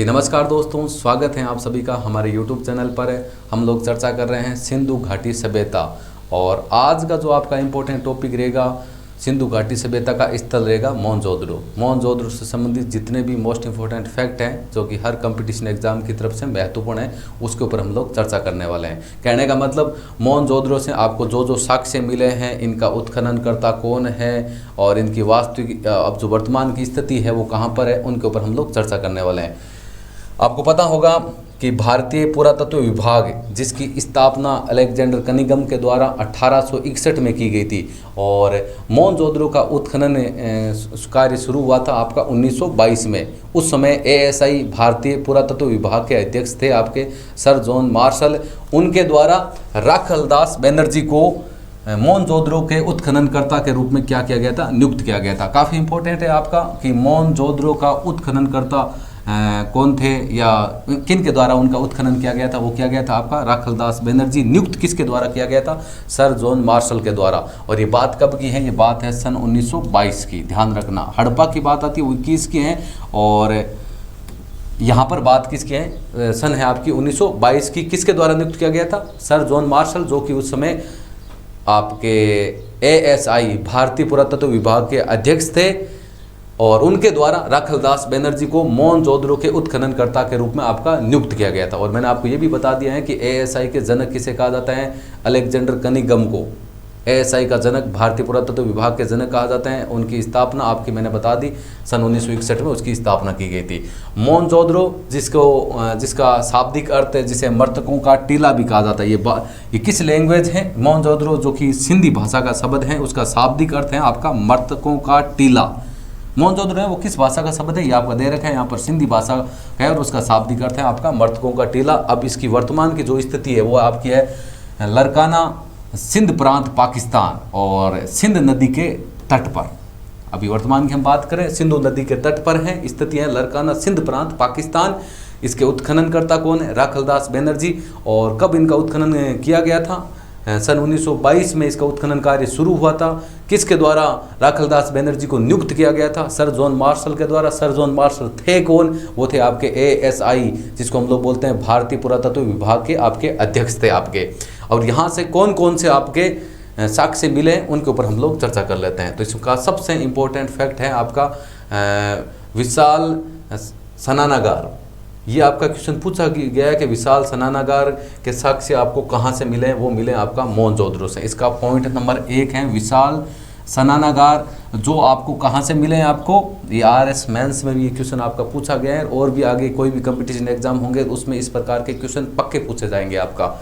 जी नमस्कार दोस्तों, स्वागत है आप सभी का हमारे YouTube चैनल पर। हम लोग चर्चा कर रहे हैं सिंधु घाटी सभ्यता और आज का जो आपका इम्पोर्टेंट टॉपिक रहेगा सिंधु घाटी सभ्यता का स्थल रहेगा मोहनजोदड़ो। मोहनजोदड़ो से संबंधित जितने भी मोस्ट इम्पोर्टेंट फैक्ट हैं जो कि हर कंपटीशन एग्जाम की तरफ से महत्वपूर्ण है उसके ऊपर हम लोग चर्चा करने वाले हैं। कहने का मतलब मोहनजोदड़ो से आपको जो जो साक्ष्य मिले हैं, इनका उत्खननकर्ता कौन है और इनकी वास्तविक अब जो वर्तमान की स्थिति है वो कहाँ पर है, उनके ऊपर हम लोग चर्चा करने वाले हैं। आपको पता होगा कि भारतीय पुरातत्व विभाग जिसकी स्थापना अलेक्जेंडर कनिंघम के द्वारा 1861 में की गई थी और मोहनजोदड़ो का उत्खनन कार्य शुरू हुआ था आपका 1922 में। उस समय ASI भारतीय पुरातत्व विभाग के अध्यक्ष थे आपके सर जॉन मार्शल। उनके द्वारा राखलदास बनर्जी को मोहनजोदड़ो के उत्खननकर्ता के रूप में क्या किया गया था, नियुक्त किया गया था। काफ़ी इंपॉर्टेंट है आपका कि मोहनजोदड़ो का उत्खननकर्ता कौन थे या किन के द्वारा उनका उत्खनन किया गया था। वो किया गया था आपका राखलदास बनर्जी। नियुक्त किसके द्वारा किया गया था, सर जॉन मार्शल के द्वारा। और ये बात कब की है, ये बात है सन 1922 की। ध्यान रखना, हड़प्पा की बात आती है वो 21 की है और यहाँ पर बात किसकी है, सन है आपकी 1922 की। किसके द्वारा नियुक्त किया गया था, सर जॉन मार्शल, जो कि उस समय आपके ASI भारतीय पुरातत्व विभाग के अध्यक्ष थे और उनके द्वारा राखलदास बनर्जी को मोहनजोदड़ो के उत्खननकर्ता के रूप में आपका नियुक्त किया गया था। और मैंने आपको ये भी बता दिया है कि ASI के जनक किसे कहा जाता है, अलेक्जेंडर कनिंघम को ASI का जनक, भारतीय पुरातत्व विभाग के जनक कहा जाता है। उनकी स्थापना आपकी मैंने बता दी सन 1961 में उसकी स्थापना की गई थी। मोहनजोदड़ो जिसका शाब्दिक अर्थ है, जिसे मृतकों का टीला भी कहा जाता है। ये किस लैंग्वेज है, मोहनजोदड़ो जो कि सिंधी भाषा का शब्द है, उसका शाब्दिक अर्थ है आपका मृतकों का टीला। मोहनजोदड़ो है वो किस भाषा का शब्द है, ये आपका दे रखा है यहाँ पर, सिंधी भाषा है और उसका शाब्दिक अर्थ है आपका मृतकों का टीला। अब इसकी वर्तमान की जो स्थिति है वो आपकी है लरकाना सिंध प्रांत पाकिस्तान और सिंध नदी के तट पर। अभी वर्तमान की हम बात करें, सिंधु नदी के तट पर है, स्थिति है लरकाना सिंध प्रांत पाकिस्तान। इसके उत्खननकर्ता कौन है, राखलदास बनर्जी। और कब इनका उत्खनन किया गया था, सन 1922 में इसका उत्खनन कार्य शुरू हुआ था। किसके द्वारा राखलदास बनर्जी को नियुक्त किया गया था, सर जॉन मार्शल के द्वारा। सर जॉन मार्शल थे कौन, वो थे आपके ASI जिसको हम लोग बोलते हैं भारतीय पुरातत्व विभाग के आपके अध्यक्ष थे आपके। और यहाँ से कौन कौन से आपके साक्ष्य मिले उनके ऊपर हम लोग चर्चा कर लेते हैं। तो इसका सबसे इम्पोर्टेंट फैक्ट है आपका विशाल स्नानागार। ये आपका क्वेश्चन पूछा गया है कि विशाल स्नानागार के साक्ष्य आपको कहाँ से मिले, वो मिले आपका मोहनजोदड़ो से। इसका पॉइंट नंबर 1 है विशाल स्नानागार, जो आपको कहाँ से मिले हैं। आपको ये RS मेंस में भी ये क्वेश्चन आपका पूछा गया है और भी आगे कोई भी कंपटीशन एग्जाम होंगे उसमें इस प्रकार के क्वेश्चन पक्के पूछे जाएंगे आपका।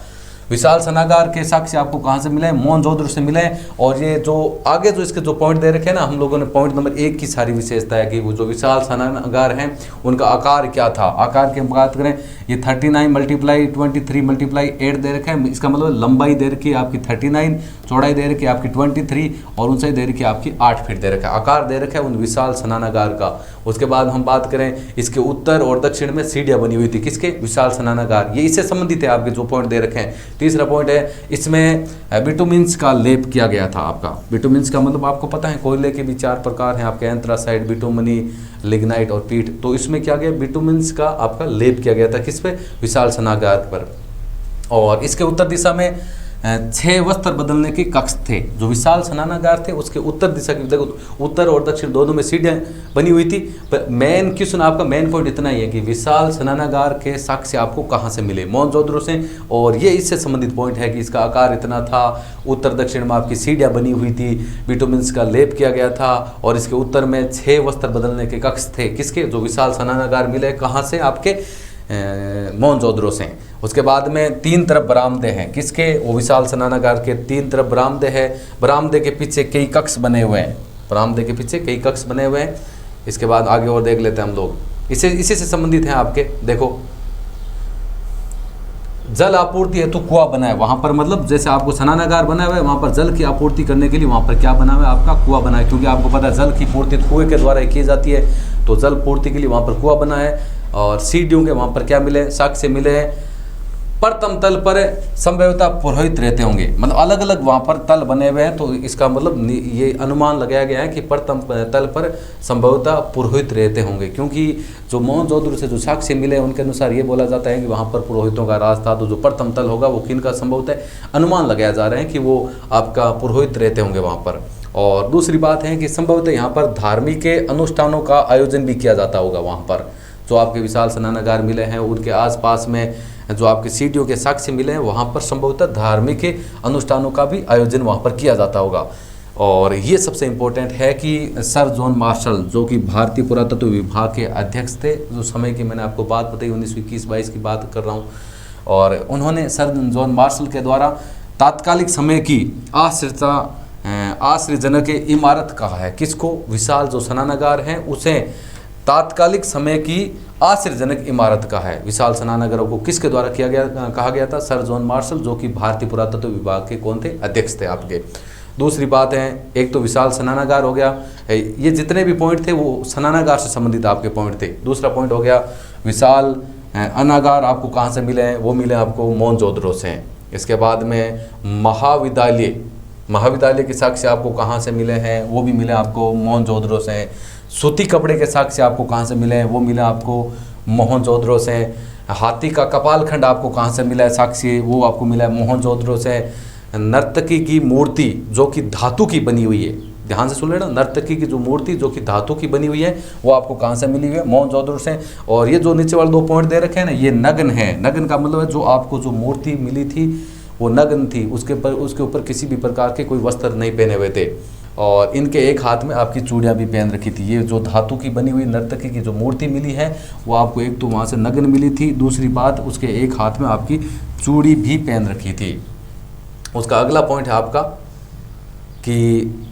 विशाल स्नानागार के साक्ष्य आपको कहाँ से मिले, मोहनजोदड़ो से मिले। और ये जो आगे जो इसके जो पॉइंट दे रखे हैं ना, हम लोगों ने पॉइंट नंबर 1 की सारी विशेषता है कि वो जो विशाल स्नानागार हैं उनका आकार क्या था। आकार की हम बात करें, ये 39 × 23 × 8 दे रखा है। इसका मतलब लंबाई दे रखी है आपकी 39, चौड़ाई दे रखी है आपकी 23 और ऊंचाई दे रखी है आपकी 8 फीट दे रखा है। आकार दे रखा है उन विशाल स्नानागार का। उसके बाद हम बात करें, इसके उत्तर और दक्षिण में सीढ़ियाँ बनी हुई थी। किसके, विशाल स्नानागार। ये इससे संबंधित है आपके जो पॉइंट दे रखे हैं। तीसरा पॉइंट है, इसमें बिटुमिन्स का लेप किया गया था आपका। बिटुमिन्स का मतलब आपको पता है कोयले के भी 4 प्रकार हैं आपके, एंथ्रासाइट, बिटुमनी, लिग्नाइट और पीट। तो इसमें क्या गया, बिटुमिन्स का आपका लेप किया गया था। किस पे, विशाल स्नानागार पर। और इसके उत्तर दिशा में 6 वस्त्र बदलने के कक्ष थे। जो विशाल स्नानागार थे उसके उत्तर दिशा की, देखो उत्तर और दक्षिण दोनों में सीढ़ियाँ बनी हुई थी। पर मेन क्वेश्चन आपका, मेन पॉइंट इतना ही है कि विशाल स्नानागार के साक्ष्य आपको कहाँ से मिले, मोहनजोदड़ो से। और ये इससे संबंधित पॉइंट है कि इसका आकार इतना था, उत्तर दक्षिण में आपकी सीढ़ियाँ बनी हुई थी, बिटुमिन्स का लेप किया गया था और इसके उत्तर में 6 वस्त्र बदलने के कक्ष थे। किसके, जो विशाल स्नानागार मिले कहाँ से, आपके मोहनजोदड़ो से। उसके बाद में 3 तरफ बरामदे हैं। किसके, वो विशाल स्नानागार के 3 तरफ बरामदे हैं। बरामदे के पीछे कई कक्ष बने हुए हैं, बरामदे के पीछे कई कक्ष बने हुए हैं। इसके बाद आगे और देख लेते हैं हम लोग, इसी से संबंधित हैं आपके। देखो, जल आपूर्ति हेतु कुआं बना है वहाँ पर, मतलब जैसे आपको स्नानागार बना हुआ है वहाँ पर जल की आपूर्ति करने के लिए वहाँ पर क्या बना हुआ है, आपका कुआं बना है। क्योंकि आपको पता है जल की पूर्ति कुएं के द्वारा की जाती है, तो जल पूर्ति के लिए वहाँ पर कुआं बना है। और सीढ़ियों के वहाँ पर क्या मिले, साक्ष्य मिले हैं प्रथम तल पर संभवतः पुरोहित रहते होंगे, मतलब अलग अलग वहाँ पर तल बने हुए हैं, तो इसका मतलब ये अनुमान लगाया गया है कि प्रथम तल पर संभवतः पुरोहित रहते होंगे, क्योंकि जो मोहनजोदड़ो से जो साक्ष्य मिले उनके अनुसार ये बोला जाता है कि वहाँ पर पुरोहितों का राज था। तो जो प्रथम तल होगा वो किन का संभवतः अनुमान लगाया जा रहा है कि वो आपका पुरोहित रहते होंगे वहाँ पर। और दूसरी बात है कि संभवतः यहाँ पर धार्मिक अनुष्ठानों का आयोजन भी किया जाता होगा वहाँ पर। जो आपके विशाल स्नानागार मिले हैं उनके आसपास में जो आपके सीढ़ियों के साक्ष्य मिले हैं वहाँ पर संभवतः धार्मिक अनुष्ठानों का भी आयोजन वहाँ पर किया जाता होगा। और ये सबसे इम्पोर्टेंट है कि सर जॉन मार्शल जो कि भारतीय पुरातत्व विभाग के अध्यक्ष थे, जो समय की मैंने आपको बात बताई 1921-22 की बात कर रहा हूँ, और उन्होंने सर जॉन मार्शल के द्वारा तात्कालिक समय की आश्चर्यजनक इमारत कहा है। किसको? विशाल जो स्नानागार है उसे तात्कालिक समय की आश्चर्यजनक इमारत का है। विशाल स्नानागारों को किसके द्वारा कहा गया था? सर जॉन मार्शल, जो कि भारतीय पुरातत्व विभाग के कौन थे? अध्यक्ष थे आपके। दूसरी बात है, एक तो विशाल स्नानागार हो गया, ये जितने भी पॉइंट थे वो स्नानागार से संबंधित आपके पॉइंट थे। दूसरा पॉइंट हो गया विशाल अनागार आपको कहाँ से मिले हैं? वो मिले आपको मोहनजोदड़ो से। इसके बाद में महाविद्यालय के साक्ष्य आपको कहाँ से मिले हैं? वो भी मिले आपको मोहनजोदड़ो से। सूती कपड़े के साक्ष्य आपको कहाँ से मिले हैं? वो मिले आपको मोहनजोदड़ो से। हाथी का कपालखंड आपको कहाँ से मिला है साक्ष्य? वो आपको मिला है मोहनजोदड़ो से। नर्तकी की मूर्ति जो कि धातु की बनी हुई है, ध्यान से सुन लेना, नर्तकी की जो मूर्ति जो कि धातु की बनी हुई है वो आपको कहाँ से मिली हुई है? मोहनजोदड़ो से। और ये जो नीचे वाले 2 पॉइंट दे रखे हैं ना, ये नग्न है। नग्न का मतलब है जो आपको जो मूर्ति मिली थी वो नग्न थी, उसके ऊपर किसी भी प्रकार के कोई वस्त्र नहीं पहने हुए थे, और इनके एक हाथ में आपकी चूड़ियाँ भी पहन रखी थी। ये जो धातु की बनी हुई नर्तकी की जो मूर्ति मिली है वो आपको एक तो वहाँ से नग्न मिली थी, दूसरी बात उसके एक हाथ में आपकी चूड़ी भी पहन रखी थी। उसका अगला पॉइंट है आपका कि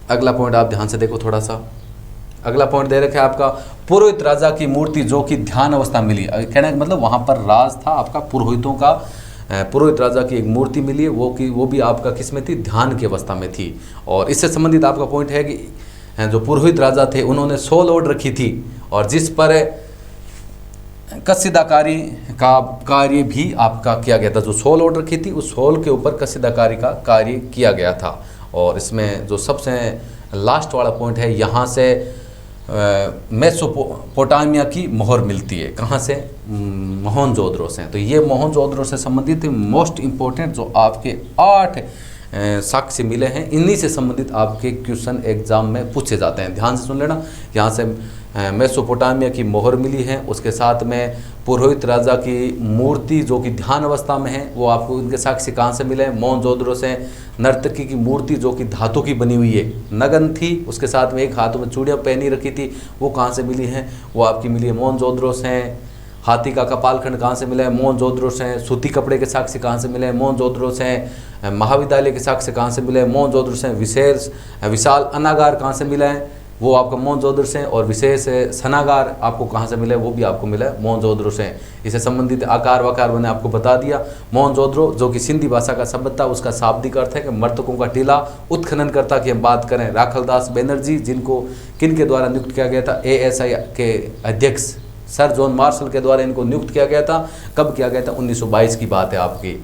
अगला पॉइंट आप ध्यान से देखो थोड़ा सा। अगला पॉइंट दे रखा है आपका पुरोहित राजा की मूर्ति जो कि ध्यान अवस्था मिली। कहने का मतलब वहाँ पर राज था आपका पुरोहितों का, पुरोहित राजा की एक मूर्ति मिली है वो भी आपका किस में थी? ध्यान की अवस्था में थी। और इससे संबंधित आपका पॉइंट है कि जो पुरोहित राजा थे उन्होंने शॉल ओढ़ रखी थी, और जिस पर कसीदाकारी का कार्य भी आपका किया गया था। जो शॉल ओढ़ रखी थी उस शॉल के ऊपर कसीदाकारी का कार्य किया गया था। और इसमें जो सबसे लास्ट वाला पॉइंट है, यहाँ से मेसोपोटामिया की मोहर मिलती है। कहाँ से? मोहनजोदड़ो से। तो ये मोहनजोदड़ो से संबंधित मोस्ट इम्पोर्टेंट जो आपके 8 साक्ष्य मिले हैं, इन्हीं से संबंधित आपके क्वेश्चन एग्जाम में पूछे जाते हैं। ध्यान से सुन लेना। यहाँ से मेसोपोटामिया की मोहर मिली है, उसके साथ में पुरोहित राजा की मूर्ति जो कि ध्यान अवस्था में है वो आपको इनके साक्ष्य कहाँ से मिले? मोहनजोदड़ो से। नर्तकी की मूर्ति जो कि धातु की बनी हुई है, नगन थी, उसके साथ में एक हाथों में चूड़ियाँ पहनी रखी थी, वो कहाँ से मिली हैं? वो आपकी मिली है मोहनजोदड़ो से। हाथी का कपालखंड कहाँ से मिला है? मोहनजोदड़ो से। सूती कपड़े के साक्ष्य कहाँ से मिले हैं? मोहनजोदड़ो से। महाविद्यालय के साक्ष्य कहाँ से मिले हैं? मोहनजोदड़ो से। विशाल अनागार कहाँ से मिला है? वो आपका मोहनजोदड़ो से। और विशेष स्नानागार आपको कहाँ से मिला है? वो भी आपको मिला है मोहनजोदड़ो से। इससे संबंधित आकार वकार मैंने आपको बता दिया। मोहनजोदड़ो जो कि सिंधी भाषा का शब्द था, उसका शाब्दिक अर्थ है कि मृतकों का टीला। उत्खननकर्ता की हम बात करें राखलदास बनर्जी, जिनको किनके द्वारा नियुक्त किया गया था? ASI के अध्यक्ष सर जॉन मार्शल के द्वारा इनको नियुक्त किया गया था। कब किया गया था? 1922 की बात है आपकी।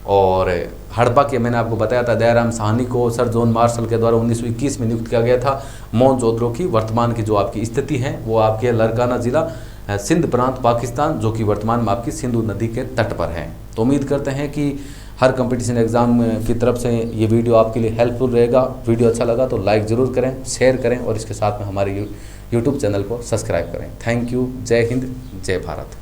और हड़प्पा के मैंने आपको बताया था दयाराम साहनी को सर जॉन मार्शल के द्वारा 1921 में नियुक्त किया गया था। मोहनजोदड़ो की वर्तमान की जो आपकी स्थिति है वो आपके लरकाना जिला सिंध प्रांत पाकिस्तान, जो कि वर्तमान में आपकी सिंधु नदी के तट पर है। तो उम्मीद करते हैं कि हर कंपटीशन एग्जाम की तरफ से ये वीडियो आपके लिए हेल्पफुल रहेगा। वीडियो अच्छा लगा तो लाइक ज़रूर करें, शेयर करें, और इसके साथ में हमारे यूट्यूब चैनल को सब्सक्राइब करें। Thank you. जय हिंद, जय भारत।